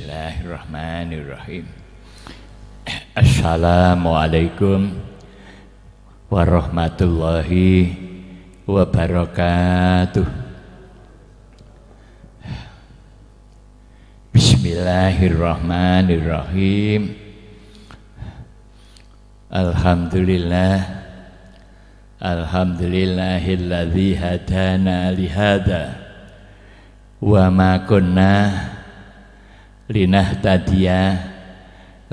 Bismillahirrahmanirrahim. Assalamualaikum warahmatullahi wabarakatuh. Bismillahirrahmanirrahim. Alhamdulillahilladzi hadana lihada wa ma kunna linahtadiya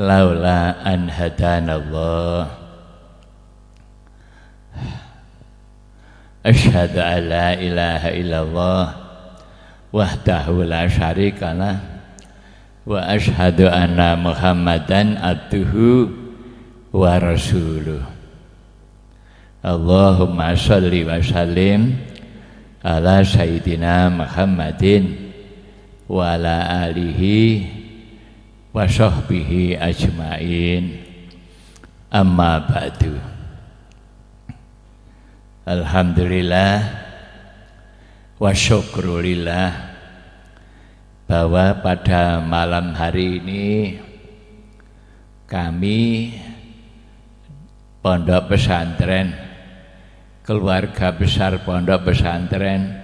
laula an hadanallah. Asyhadu an la ilaha illallah wahdahu la syarikalah wa asyhadu anna Muhammadan abduhu wa rasuluh. Allahumma sholli wa sallim ala sayyidina Muhammadin wa ala alihi wa sahbihi ajmain. Amma ba'du. Alhamdulillah wa syukrulillah bahwa pada malam hari ini kami Pondok Pesantren, keluarga besar Pondok Pesantren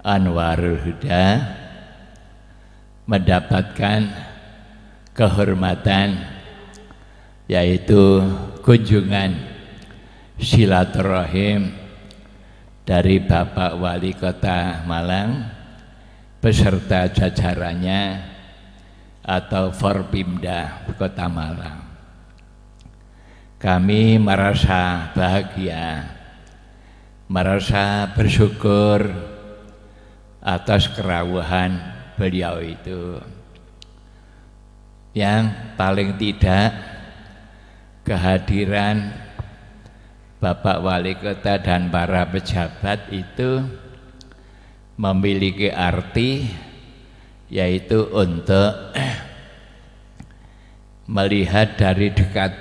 Anwarul Huda mendapatkan kehormatan, yaitu kunjungan silaturahim dari Bapak Wali Kota Malang beserta jajarannya atau Forpimda Kota Malang. Kami merasa bahagia, merasa bersyukur atas kerawuhan beliau itu, yang paling tidak kehadiran Bapak Wali Kota dan para pejabat itu memiliki arti, yaitu untuk melihat dari dekat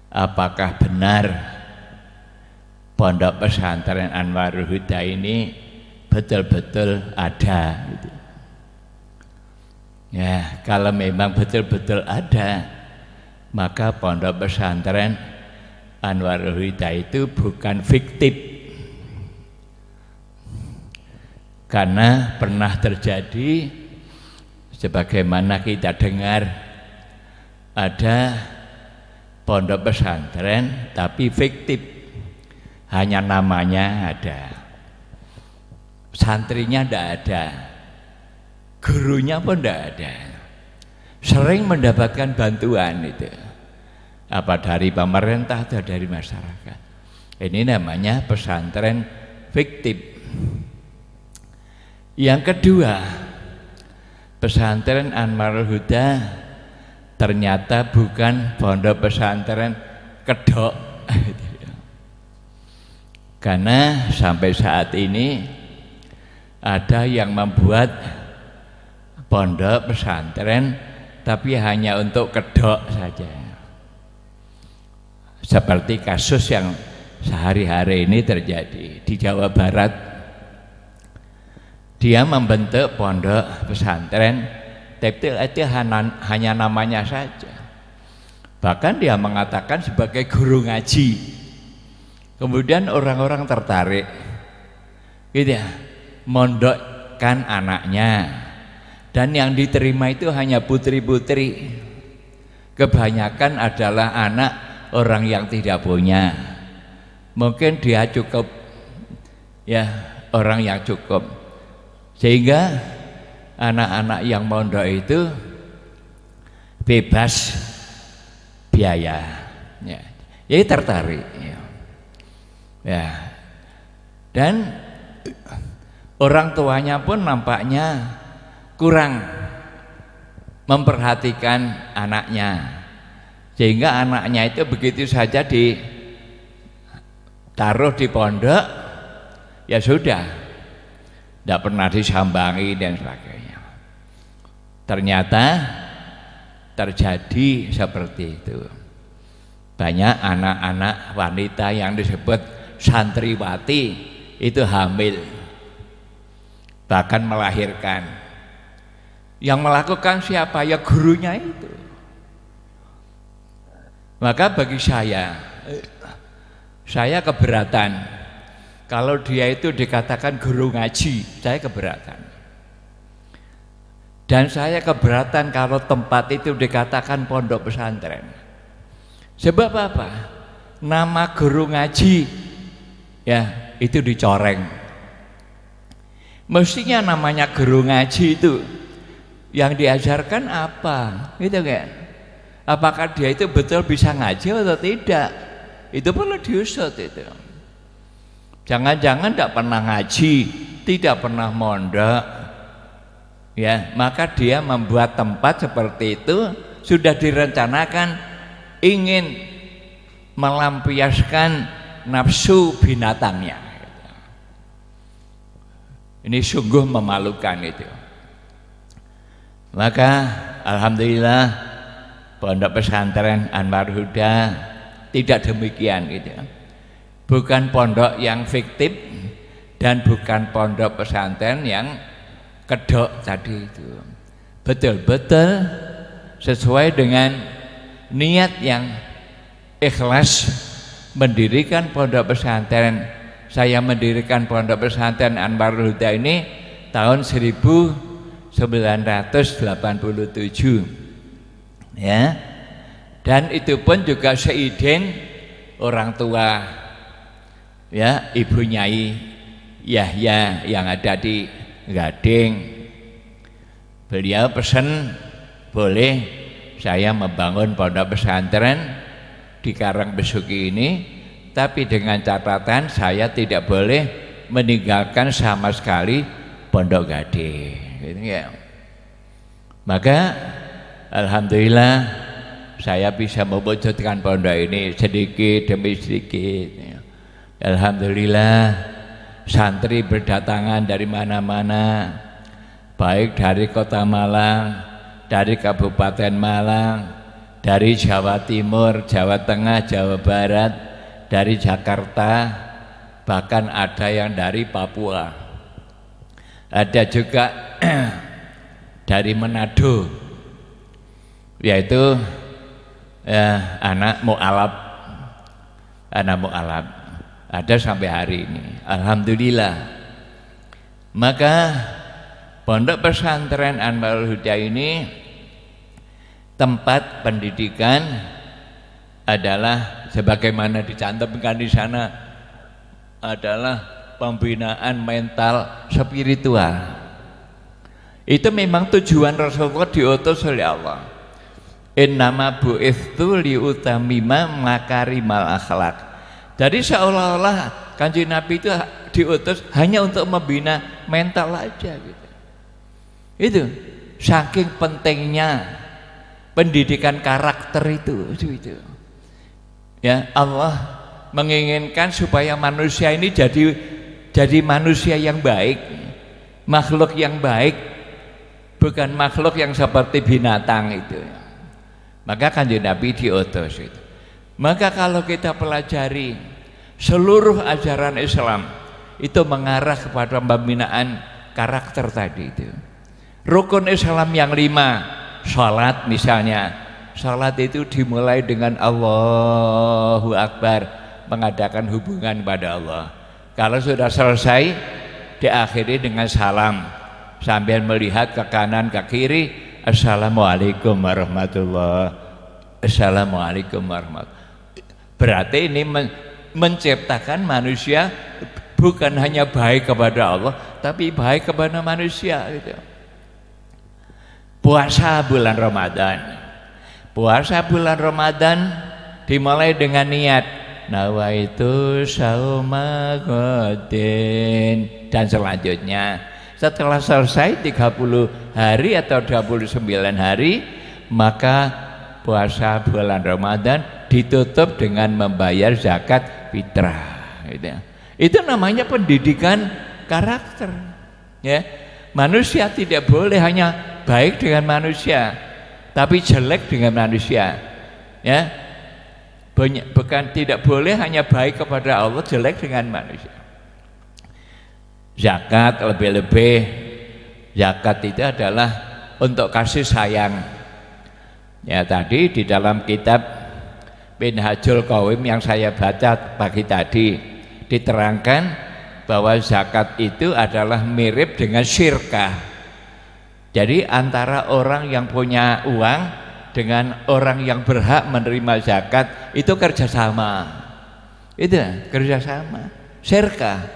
apakah benar Pondok Pesantren Anwarul Huda ini betul-betul ada. Ya, kalau memang betul-betul ada, maka Pondok Pesantren Anwarul Huda itu bukan fiktif, karena pernah terjadi sebagaimana kita dengar ada pondok pesantren tapi fiktif, hanya namanya ada, santrinya tidak ada, gurunya pun tidak ada, sering mendapatkan bantuan itu, apa dari pemerintah atau dari masyarakat. Ini namanya pesantren fiktif. Yang kedua, pesantren Anwarul Huda ternyata bukan pondok pesantren kedok, karena sampai saat ini ada yang membuat pondok pesantren tapi hanya untuk kedok saja, seperti kasus yang sehari-hari ini terjadi di Jawa Barat. Dia membentuk pondok pesantren tapi itu hanya namanya saja, bahkan dia mengatakan sebagai guru ngaji. Kemudian orang-orang tertarik gitu ya, mondokkan anaknya, dan yang diterima itu hanya putri-putri, kebanyakan adalah anak orang yang tidak punya. Mungkin dia cukup, ya, orang yang cukup, sehingga anak-anak yang mondok itu bebas biaya, ya, jadi tertarik, ya. Ya, dan orang tuanya pun nampaknya kurang memperhatikan anaknya, sehingga anaknya itu begitu saja ditaruh di pondok, ya sudah, tidak pernah disambangi dan sebagainya. Ternyata terjadi seperti itu. Banyak anak-anak wanita yang disebut santriwati itu hamil, bahkan melahirkan. Yang melakukan siapa? Ya gurunya itu. Maka bagi saya keberatan kalau dia itu dikatakan guru ngaji, saya keberatan. Dan saya keberatan kalau tempat itu dikatakan pondok pesantren. Sebab apa? Nama guru ngaji ya itu dicoreng. Mestinya namanya guru ngaji itu yang diajarkan apa? Gitu kan? Apakah dia itu betul bisa ngaji atau tidak? Itu perlu diusut itu. Jangan-jangan tidak pernah ngaji, tidak pernah mondok, ya, maka dia membuat tempat seperti itu sudah direncanakan ingin melampiaskan nafsu binatangnya. Ini sungguh memalukan itu. Maka alhamdulillah pondok pesantren Anwar Huda tidak demikian gitu. Bukan pondok yang fiktif dan bukan pondok pesantren yang kedok tadi itu. Betul-betul sesuai dengan niat yang ikhlas mendirikan pondok pesantren. Saya mendirikan pondok pesantren Anwar Huda ini tahun 1987 ya. Dan itu pun juga seizin orang tua ya, Ibu Nyai Yahya yang ada di Gading. Beliau pesan boleh saya membangun pondok pesantren di Karangbesuki ini, tapi dengan catatan saya tidak boleh meninggalkan sama sekali pondok Gading gitu ya. Maka alhamdulillah saya bisa mewujudkan pondok ini sedikit demi sedikit. Alhamdulillah santri berdatangan dari mana-mana, baik dari Kota Malang, dari Kabupaten Malang, dari Jawa Timur, Jawa Tengah, Jawa Barat, dari Jakarta, bahkan ada yang dari Papua, ada juga dari Manado, yaitu anak mu'alaf ada sampai hari ini, alhamdulillah. Maka pondok pesantren Anwar Huda ini tempat pendidikan adalah sebagaimana dicantumkan di sana adalah pembinaan mental spiritual. Itu memang tujuan Rasulullah diutus oleh Allah. Innama bu'itsu liutamima makarimal akhlak. Jadi seolah-olah Kanjeng Nabi itu diutus hanya untuk membina mental aja gitu. Itu saking pentingnya pendidikan karakter itu. Ya, Allah menginginkan supaya manusia ini jadi manusia yang baik, makhluk yang baik, bukan makhluk yang seperti binatang itu. Maka Kanjeng Nabi diutus itu. Maka kalau kita pelajari seluruh ajaran Islam itu mengarah kepada pembinaan karakter tadi itu. Rukun Islam yang 5, salat misalnya. Salat itu dimulai dengan Allahu Akbar, mengadakan hubungan pada Allah. Kalau sudah selesai diakhiri dengan salam sambil melihat ke kanan ke kiri. Assalamualaikum warahmatullahi wabarakatuh. Assalamualaikum warahmatullahi. Berarti ini menciptakan manusia bukan hanya baik kepada Allah, tapi baik kepada manusia gitu. Puasa bulan Ramadan. Puasa bulan Ramadan dimulai dengan niat nawaitu sauma ghadin dan selanjutnya. Setelah selesai 30 hari atau 29 hari, maka puasa bulan Ramadan ditutup dengan membayar zakat fitrah. Itu namanya pendidikan karakter. Ya, manusia tidak boleh hanya baik dengan manusia, tapi jelek dengan manusia. Ya, bukan tidak boleh hanya baik kepada Allah, jelek dengan manusia. Zakat lebih-lebih, zakat itu adalah untuk kasih sayang. Ya, tadi di dalam kitab Minhajul Qawim yang saya baca pagi tadi diterangkan bahwa zakat itu adalah mirip dengan syirkah. Jadi antara orang yang punya uang dengan orang yang berhak menerima zakat itu kerjasama. Itu kerjasama, syirkah.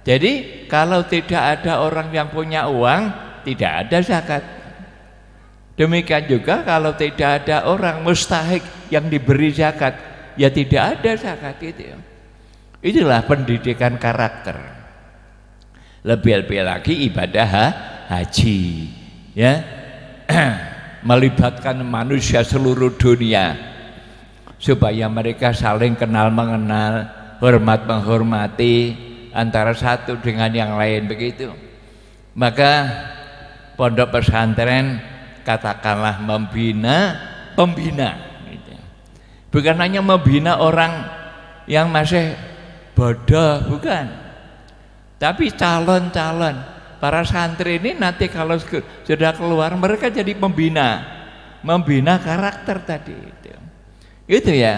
Jadi kalau tidak ada orang yang punya uang, tidak ada zakat. Demikian juga kalau tidak ada orang mustahik yang diberi zakat, ya tidak ada zakat itu. Itulah pendidikan karakter. Lebih-lebih lagi ibadah haji, ya, melibatkan manusia seluruh dunia supaya mereka saling kenal mengenal, hormat menghormati antara satu dengan yang lain, begitu. Maka pondok pesantren katakanlah membina pembina, gitu. Bukan hanya membina orang yang masih bodoh, bukan, tapi calon-calon para santri ini nanti kalau sudah keluar mereka jadi membina karakter tadi itu ya.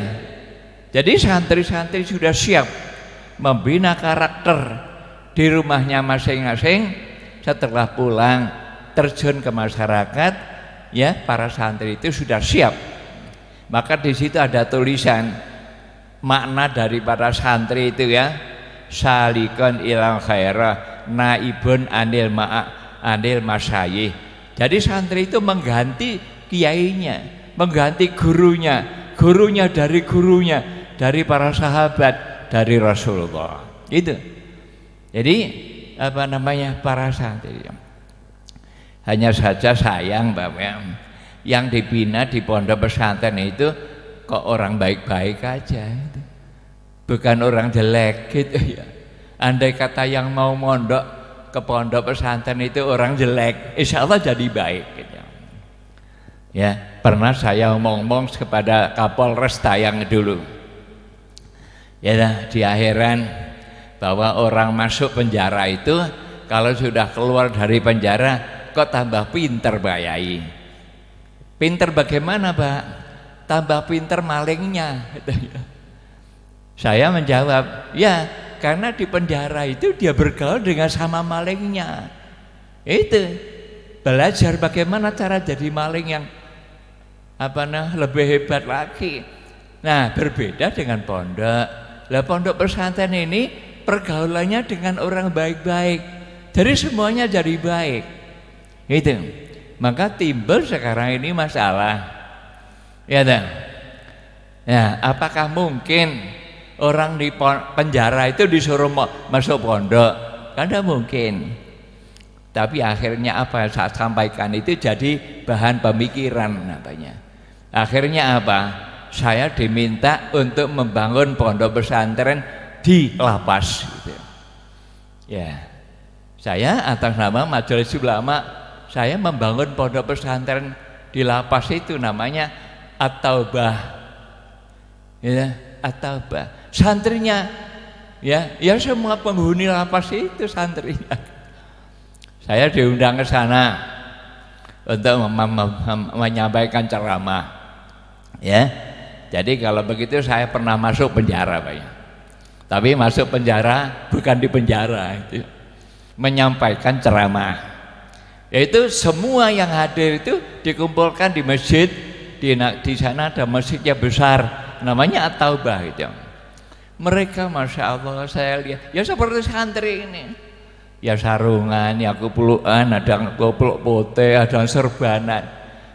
Jadi santri-santri sudah siap membina karakter di rumahnya masing-masing, setelah pulang terjun ke masyarakat, ya para santri itu sudah siap. Maka di situ ada tulisan makna dari para santri itu, ya, salikon ilang khairah naibun anil masyayih. Jadi santri itu mengganti kiainya, mengganti gurunya dari para sahabat, dari Rasulullah. Itu. Jadi apa namanya, para santri. Hanya saja sayang bahwa yang dibina di pondok pesantren itu kok orang baik-baik aja, bukan orang jelek gitu ya. Andai kata yang mau mondok ke pondok pesantren itu orang jelek, insya Allah jadi baik gitu. Ya, pernah saya ngomong kepada Kapolres Tayang dulu, ya, di akhiran, bahwa orang masuk penjara itu kalau sudah keluar dari penjara kok tambah pinter Pak Yai. Pinter bagaimana Pak? Tambah pinter malingnya. Saya menjawab, ya karena di penjara itu dia bergaul dengan sama malingnya. Itu belajar bagaimana cara jadi maling yang lebih hebat lagi. Nah, berbeda dengan pondok. Lah pondok pesantren ini pergaulannya dengan orang baik-baik, jadi semuanya jadi baik. Itu. Maka timbul sekarang ini masalah. Ya, ya, apakah mungkin orang di penjara itu disuruh masuk pondok? Kan tidak mungkin. Tapi akhirnya apa yang saya sampaikan itu jadi bahan pemikiran namanya. Akhirnya apa? Saya diminta untuk membangun pondok pesantren di lapas gitu. Ya, saya atas nama Majelis Ulama, saya membangun pondok pesantren di lapas itu, namanya At-Taubah. Ya, At-Taubah. Santrinya ya semua penghuni lapas itu santrinya. Saya diundang ke sana untuk menyampaikan ceramah. Ya. Jadi kalau begitu saya pernah masuk penjara, Pak ya. Tapi masuk penjara bukan di penjara itu. Menyampaikan ceramah. Yaitu semua yang hadir itu dikumpulkan di masjid. Di sana ada masjidnya besar, namanya At-Taubah itu. Mereka Masya Allah saya lihat ya seperti santri ini. Ya sarungan, ya kupulukan, ada kupluk putih, ada serbanan.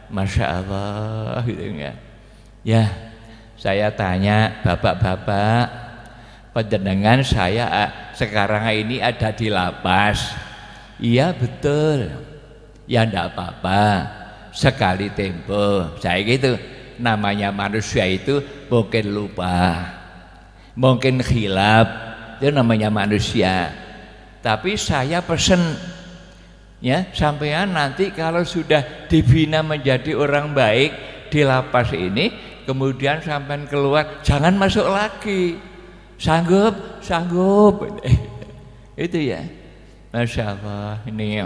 Masya Allah gitu ya. Ya, saya tanya bapak-bapak, panjenengan saya sekarang ini ada di lapas. Iya betul. Ya enggak apa-apa, sekali tempo. Saya gitu, namanya manusia itu mungkin lupa, mungkin khilaf, itu namanya manusia. Tapi saya pesen, ya, sampean nanti kalau sudah dibina menjadi orang baik di lapas ini, kemudian sampean keluar jangan masuk lagi. Sanggup? Itu ya. Masya Allah ini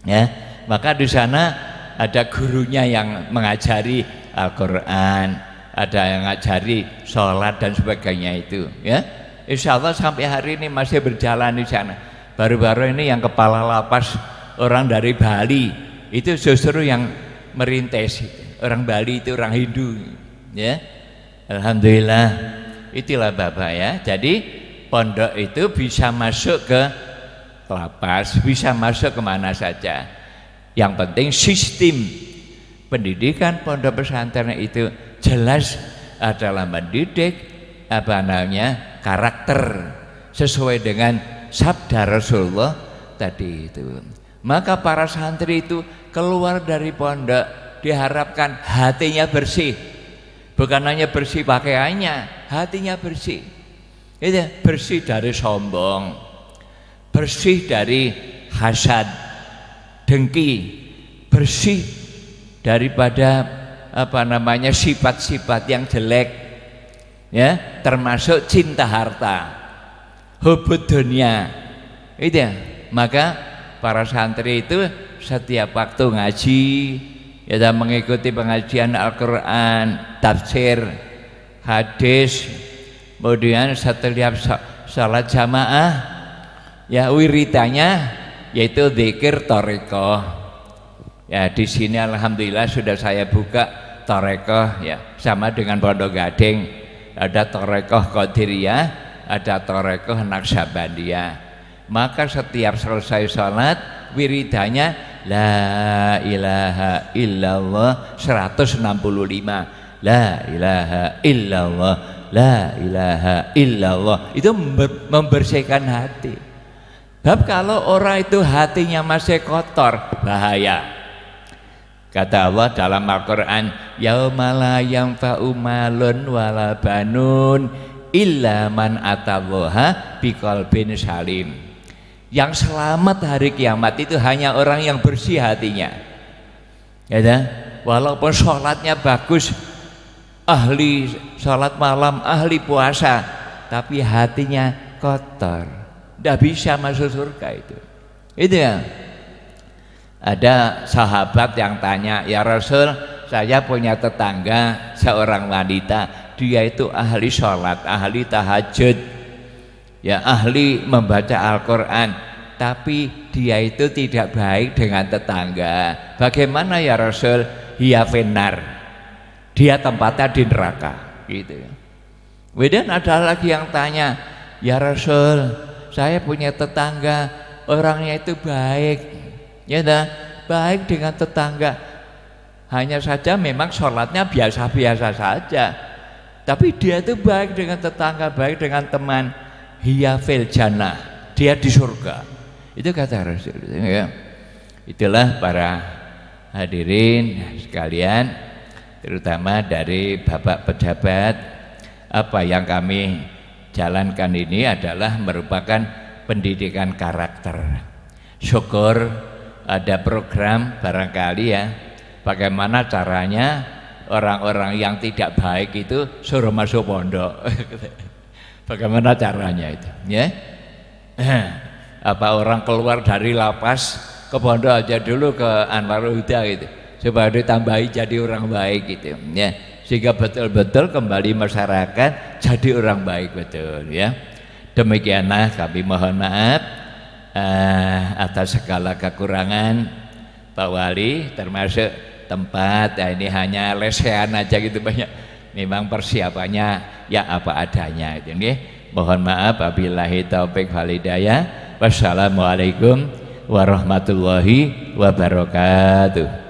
ya. Maka di sana ada gurunya yang mengajari Al-Quran, ada yang ngajari sholat dan sebagainya itu, ya. Insya Allah sampai hari ini masih berjalan di sana. Baru-baru ini yang kepala lapas orang dari Bali itu justru yang merintis. Orang Bali itu orang Hindu, ya. Alhamdulillah, itulah Bapak ya. Jadi pondok itu bisa masuk ke lapas, bisa masuk kemana saja. Yang penting sistem pendidikan pondok pesantren itu jelas adalah mendidik karakter sesuai dengan sabda Rasulullah tadi itu. Maka para santri itu keluar dari pondok diharapkan hatinya bersih, bukan hanya bersih pakaiannya, hatinya bersih. Itu bersih dari sombong, bersih dari hasad, dengki, bersih daripada sifat-sifat yang jelek, ya, termasuk cinta harta, hubud dunia. Itu ya. Maka para santri itu setiap waktu ngaji, ya, mengikuti pengajian Al-Quran, tafsir, hadis, kemudian setiap salat jamaah, ya, wiridanya yaitu zikir thariqah. Ya, di sini alhamdulillah sudah saya buka thariqah, ya, sama dengan Pondok Gading. Ada thariqah Qadiriyah, ada thariqah Naqsabandiyah. Maka setiap selesai salat wiridanya la ilaha illallah 165. La ilaha illallah, la ilaha illallah. Itu membersihkan hati. Sebab kalau orang itu hatinya masih kotor, bahaya. Kata Allah dalam Al-Quran, yauma la yanfa'u malun wala banun illa man atallaha biqalbin salim. Yang selamat hari kiamat itu hanya orang yang bersih hatinya, ya, walaupun sholatnya bagus, ahli sholat malam, ahli puasa, tapi hatinya kotor, tidak bisa masuk surga itu ya. Ada sahabat yang tanya, ya Rasul, saya punya tetangga seorang wanita, dia itu ahli sholat, ahli tahajud, ya, ahli membaca Al-Quran, tapi dia itu tidak baik dengan tetangga. Bagaimana ya Rasul? Hiya finnar, dia tempatnya di neraka, gitu. Kemudian ada lagi yang tanya, ya Rasul, saya punya tetangga, orangnya itu baik, ya, baik dengan tetangga, hanya saja memang sholatnya biasa-biasa saja, tapi dia itu baik dengan tetangga, baik dengan teman. Hiya fil jannah, dia di surga. Itu kata Rasul, ya. Itulah para hadirin sekalian, terutama dari Bapak pejabat, apa yang kami jalankan ini adalah merupakan pendidikan karakter. Syukur ada program barangkali, ya, bagaimana caranya orang-orang yang tidak baik itu suruh masuk pondok. Bagaimana caranya itu, ya? Apa orang keluar dari lapas ke pondok aja dulu, ke Anwarul Huda gitu, supaya ditambahi jadi orang baik gitu, ya, sehingga betul-betul kembali masyarakat jadi orang baik, betul, ya. Demikianlah kami mohon maaf atas segala kekurangan Pak Wali, termasuk tempat, ya, ini hanya lesehan aja gitu, banyak memang persiapannya ya apa adanya itu, ya. Mohon maaf, wabillahi taufik wal hidayah. Wassalamualaikum warahmatullahi wabarakatuh.